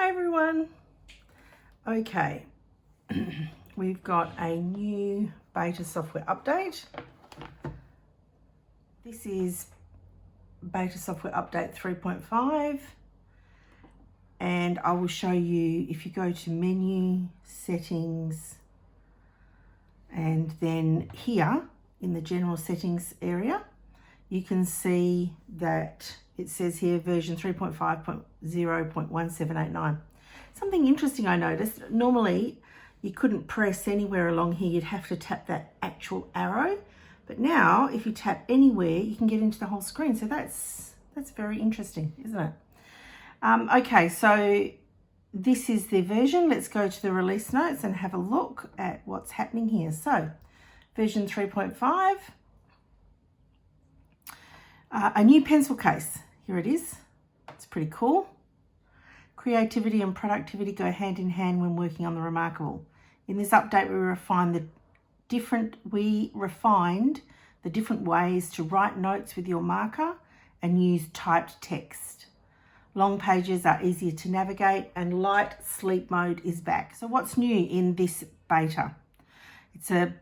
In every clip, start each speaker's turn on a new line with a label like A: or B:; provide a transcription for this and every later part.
A: Hi everyone. Okay, we've got a new beta software update. This is beta software update 3.5, and I will show you, if you go to menu, settings, and then here in the general settings area, you can see that it says here version 3.5.0.1789. Something interesting I noticed, normally you couldn't press anywhere along here, you'd have to tap that actual arrow, but now if you tap anywhere you can get into the whole screen. So that's very interesting, isn't it? Okay, so this is the version. Let's go to the release notes and have a look at what's happening here. So version 3.5. A new pencil case, here it is. It's pretty cool. Creativity and productivity go hand in hand when working on the ReMarkable. In this update, we refined the different ways to write notes with your marker and use typed text. Long pages are easier to navigate and light sleep mode is back. So what's new in this beta? It's a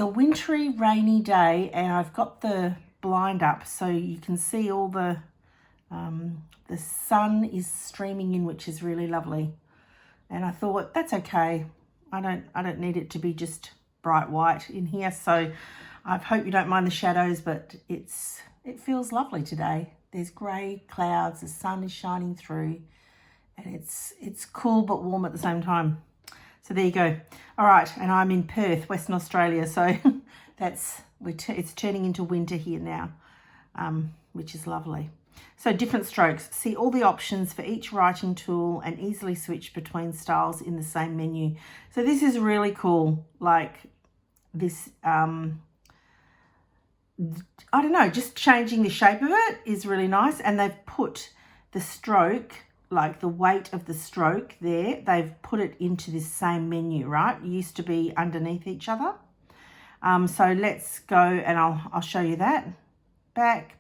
A: wintry, rainy day, and I've got the blind up so you can see all the sun is streaming in, which is really lovely. And I thought that's okay. I don't need it to be just bright white in here. So I hope you don't mind the shadows, but it feels lovely today. There's grey clouds, the sun is shining through, and it's cool but warm at the same time. So there you go. All right, and I'm in Perth, Western Australia, so it's turning into winter here now, which is lovely. So different strokes. See all the options for each writing tool and easily switch between styles in the same menu. So this is really cool. Like this, I don't know, just changing the shape of it is really nice. And they've put the stroke, like the weight of the stroke there, they've put it into this same menu, right? It used to be underneath each other. So let's go and I'll show you that. Back.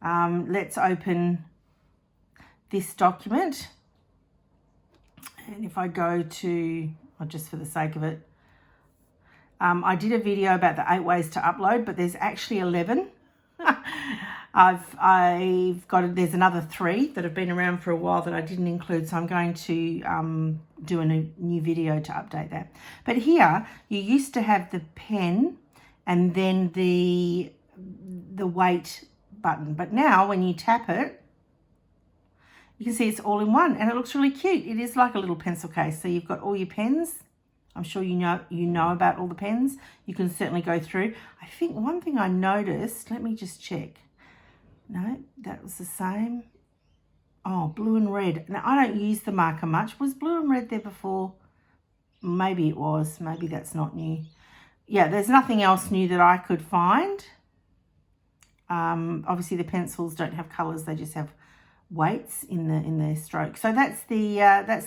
A: Let's open this document. And if I go to, just for the sake of it, I did a video about the 8 ways to upload, but there's actually 11. There's another 3 that have been around for a while that I didn't include, so I'm going to do a new video to update that. But here, you used to have the pen and then the weight button, but now when you tap it, you can see it's all in one, and it looks really cute. It is like a little pencil case, so you've got all your pens. I'm sure you know about all the pens. You can certainly go through. I think one thing I noticed, let me just check. No, that was the same. Oh, blue and red. Now, I don't use the marker much. Was blue and red there before? Maybe it was. Maybe that's not new. Yeah, there's nothing else new that I could find. Obviously, the pencils don't have colours. They just have weights in the stroke. So that's the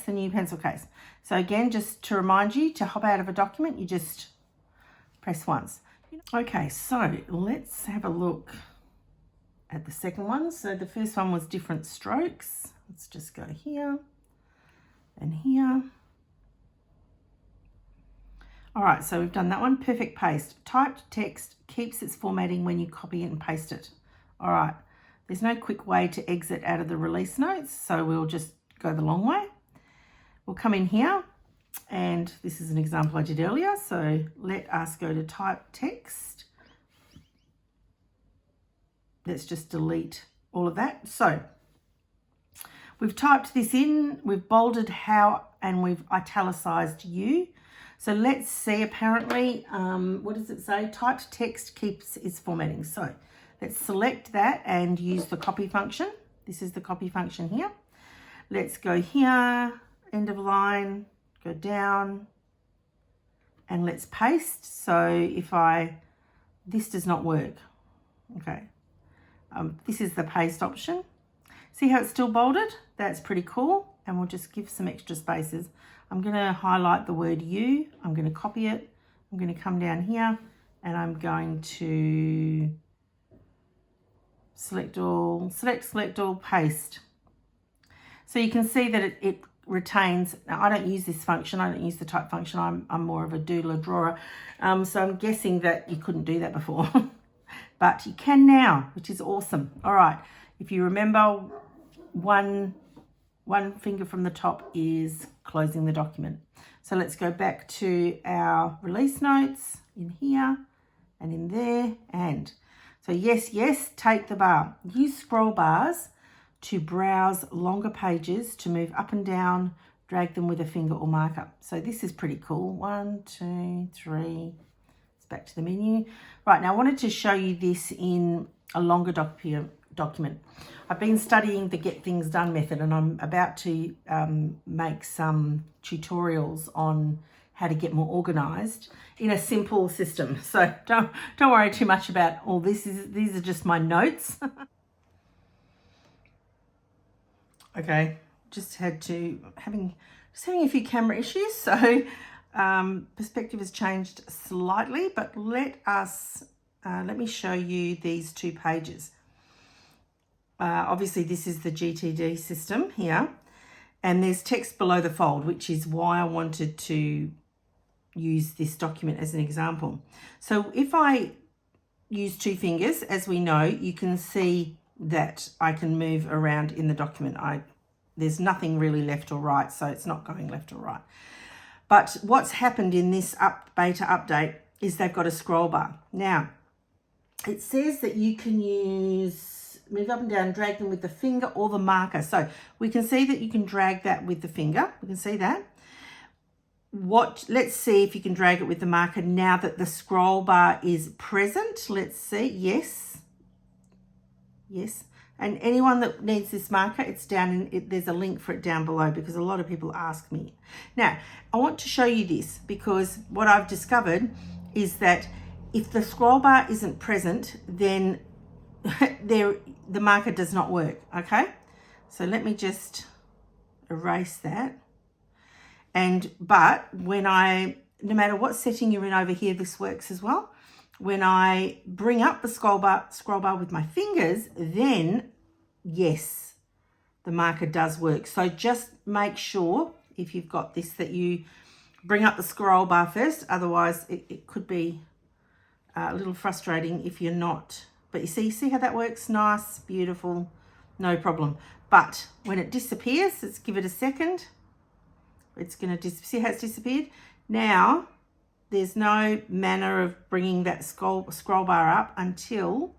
A: new pencil case. So again, just to remind you, to hop out of a document, you just press once. Okay, so let's have a look at the second one. So the first one was different strokes. Let's just go here and here. All right, so we've done that one. Perfect paste. Typed text keeps its formatting when you copy it and paste it. All right, there's no quick way to exit out of the release notes, so we'll just go the long way. We'll come in here, and this is an example I did earlier. So let us go to type text. Let's just delete all of that. So we've typed this in, we've bolded how, and we've italicized you. So let's see, apparently, what does it say? Typed text keeps its formatting. So let's select that and use the copy function. This is the copy function here. Let's go here, end of line, go down, and let's paste. So this does not work. Okay. This is the paste option. See how it's still bolded? That's pretty cool. And we'll just give some extra spaces. I'm going to highlight the word you. I'm going to copy it. I'm going to come down here and I'm going to select all, paste. So you can see that it retains. Now, I don't use this function. I don't use the type function. I'm more of a doodler drawer. So I'm guessing that you couldn't do that before. But you can now, which is awesome. All right. If you remember, one finger from the top is closing the document. So let's go back to our release notes in here and in there. And so yes, take the bar. Use scroll bars to browse longer pages, to move up and down, drag them with a finger or marker. So this is pretty cool. 1, 2, 3. It's back to the menu. Right, now I wanted to show you this in a longer document. I've been studying the Get Things Done method, and I'm about to make some tutorials on how to get more organized in a simple system. So don't worry too much about all this. These are just my notes. Okay, just having a few camera issues, so perspective has changed slightly, but let me show you these 2 pages. Obviously this is the GTD system here, and there's text below the fold, which is why I wanted to use this document as an example. So if I use 2 fingers, as we know, you can see that I can move around in the document. There's nothing really left or right, so it's not going left or right. But what's happened in this beta update is they've got a scroll bar. Now, it says that you can move up and down, drag them with the finger or the marker. So we can see that you can drag that with the finger. We can see that. Let's see if you can drag it with the marker now that the scroll bar is present. Let's see. Yes. And anyone that needs this marker, it's down there's a link for it down below, because a lot of people ask me. Now, I want to show you this because what I've discovered is that if the scroll bar isn't present, then the marker does not work, okay? So let me just erase that. But no matter what setting you're in over here, this works as well. When I bring up the scroll bar with my fingers, then yes, the marker does work. So just make sure, if you've got this, that you bring up the scroll bar first. Otherwise, it could be a little frustrating if you're not. But you see how that works? Nice, beautiful, no problem. But when it disappears, let's give it a second. It's going to see how it's disappeared. Now, there's no manner of bringing that scroll bar up until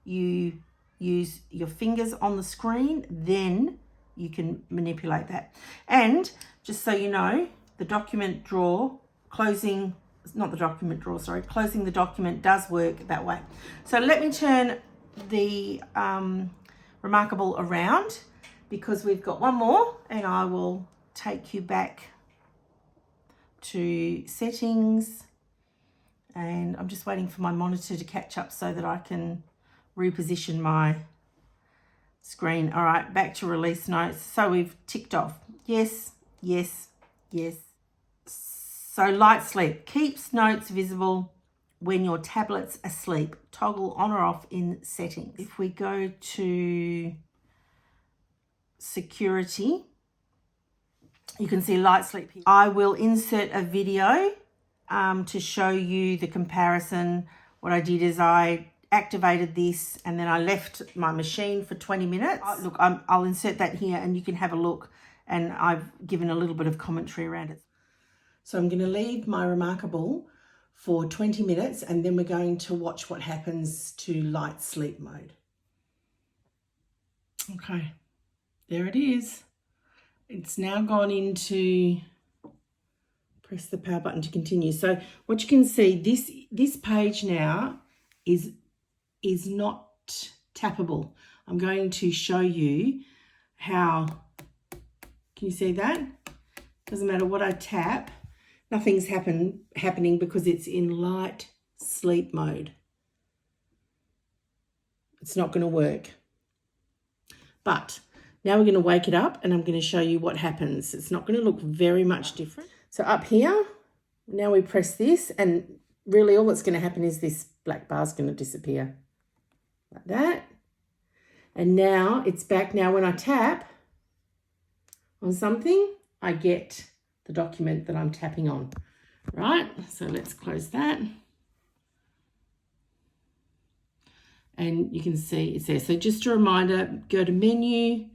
A: you use your fingers on the screen. Then you can manipulate that. And just so you know, the document drawer, closing the document does work that way. So let me turn the ReMarkable around, because we've got one more, and I will take you back to settings, and I'm just waiting for my monitor to catch up so that I can reposition my screen. All right, back to release notes. So we've ticked off yes. So light sleep keeps notes visible when your tablet's asleep. Toggle on or off in settings. If we go to security, you can see light sleep here. I will insert a video to show you the comparison. What I did is I activated this and then I left my machine for 20 minutes. Look, I'll insert that here and you can have a look, and I've given a little bit of commentary around it. So I'm going to leave my ReMarkable for 20 minutes and then we're going to watch what happens to light sleep mode. Okay, there it is. It's now gone into, press the power button to continue. So what you can see, this page now is not tappable. I'm going to show you how, can you see that? Doesn't matter what I tap, nothing's happening because it's in light sleep mode. It's not going to work. But now we're going to wake it up and I'm going to show you what happens. It's not going to look very much different. So up here, now we press this, and really all that's going to happen is this black bar is going to disappear. Like that. And now it's back. Now when I tap, on something, I get the document that I'm tapping on, right? So let's close that. And you can see it's there. So just a reminder, go to menu.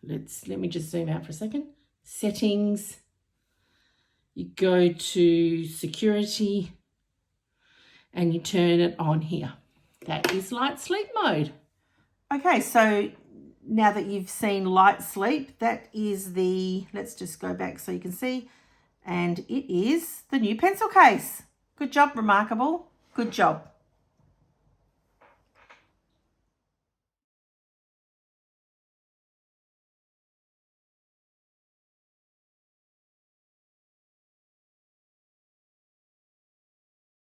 A: Let me just zoom out for a second. Settings. You go to security and you turn it on here. That is light sleep mode. Okay, so now that you've seen light sleep, that is let's just go back so you can see, and it is the new pencil case. Good job, ReMarkable. Good job.